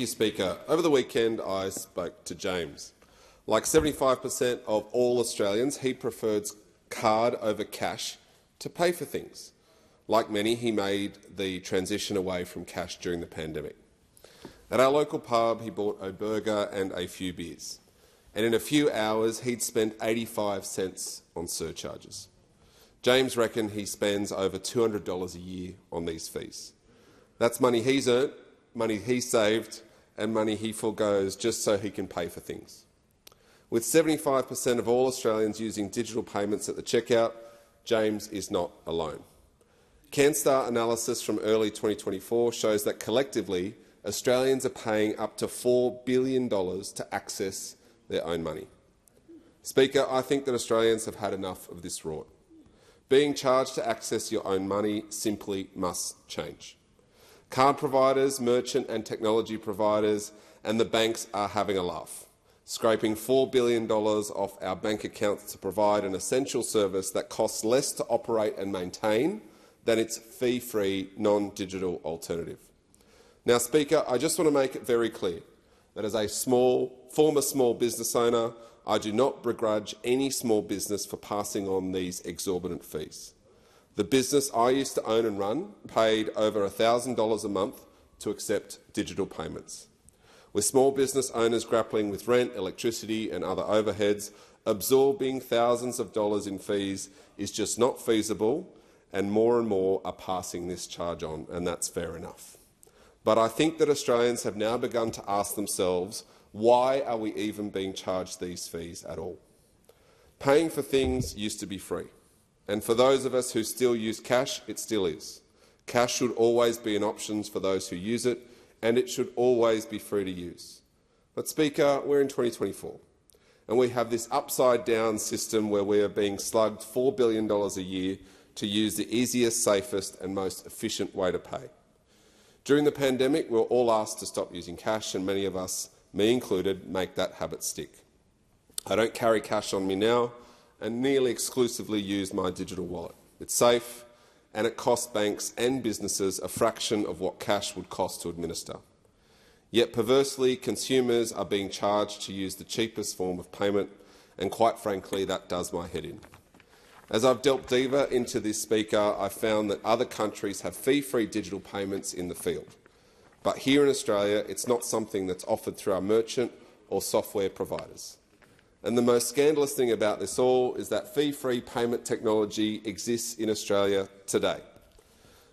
Thank you, Speaker. Over the weekend, I spoke to James. Like 75% of all Australians, he prefers card over cash to pay for things. Like many, he made the transition away from cash during the pandemic. At our local pub, he bought a burger and a few beers. And in a few hours, he'd spent 85 cents on surcharges. James reckoned he spends over $200 a year on these fees. That's money he's earned, money he saved, and money he forgoes just so he can pay for things. With 75% of all Australians using digital payments at the checkout, James is not alone. CanStar analysis from early 2024 shows that collectively, Australians are paying up to $4 billion to access their own money. Speaker, I think that Australians have had enough of this rort. Being charged to access your own money simply must change. Card providers, merchant and technology providers and the banks are having a laugh, scraping $4 billion off our bank accounts to provide an essential service that costs less to operate and maintain than its fee-free, non-digital alternative. Now, Speaker, I just want to make it very clear that as a former small business owner, I do not begrudge any small business for passing on these exorbitant fees. The business I used to own and run paid over $1,000 a month to accept digital payments. With small business owners grappling with rent, electricity and other overheads, absorbing thousands of dollars in fees is just not feasible, and more are passing this charge on, and that's fair enough. But I think that Australians have now begun to ask themselves, why are we even being charged these fees at all? Paying for things used to be free. And for those of us who still use cash, it still is. Cash should always be an option for those who use it, and it should always be free to use. But, Speaker, we're in 2024, and we have this upside-down system where we are being slugged $4 billion a year to use the easiest, safest and most efficient way to pay. During the pandemic, we were all asked to stop using cash, and many of us, me included, make that habit stick. I don't carry cash on me now, and nearly exclusively use my digital wallet. It's safe, and it costs banks and businesses a fraction of what cash would cost to administer. Yet perversely, consumers are being charged to use the cheapest form of payment, and quite frankly, that does my head in. As I've delved deeper into this, Speaker, I've found that other countries have fee-free digital payments in the field. But here in Australia, it's not something that's offered through our merchant or software providers. And the most scandalous thing about this all is that fee-free payment technology exists in Australia today.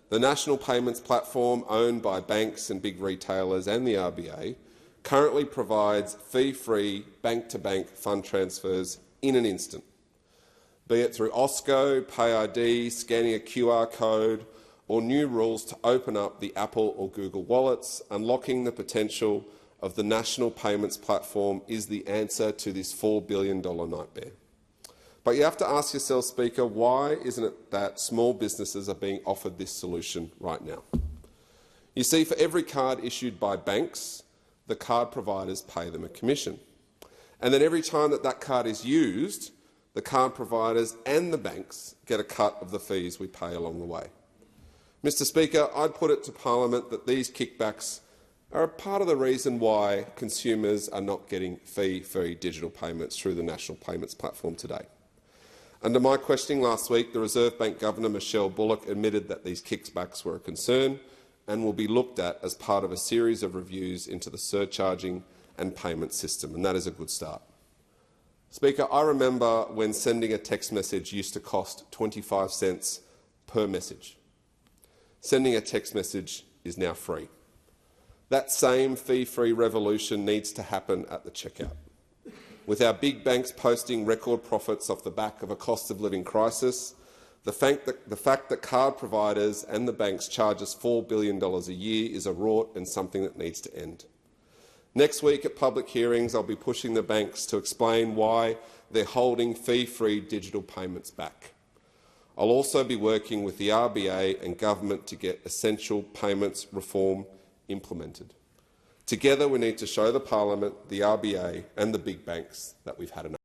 The National Payments Platform, owned by banks and big retailers and the RBA, currently provides fee-free bank-to-bank fund transfers in an instant, be it through OSCO, PayID, scanning a QR code, or new rules to open up the Apple or Google wallets. Unlocking the potential of the National Payments Platform is the answer to this $4 billion nightmare. But you have to ask yourself, Speaker, why isn't it that small businesses are being offered this solution right now? You see, for every card issued by banks, the card providers pay them a commission. And then every time that card is used, the card providers and the banks get a cut of the fees we pay along the way. Mr. Speaker, I'd put it to Parliament that these kickbacks are a part of the reason why consumers are not getting fee-free digital payments through the National Payments Platform today. Under my questioning last week, the Reserve Bank Governor Michelle Bullock admitted that these kickbacks were a concern and will be looked at as part of a series of reviews into the surcharging and payment system, and that is a good start. Speaker, I remember when sending a text message used to cost 25 cents per message. Sending a text message is now free. That same fee-free revolution needs to happen at the checkout. With our big banks posting record profits off the back of a cost-of-living crisis, the fact that card providers and the banks charge us $4 billion a year is a rort and something that needs to end. Next week at public hearings, I'll be pushing the banks to explain why they're holding fee-free digital payments back. I'll also be working with the RBA and government to get essential payments reform implemented. Together, we need to show the Parliament, the RBA and the big banks that we've had enough.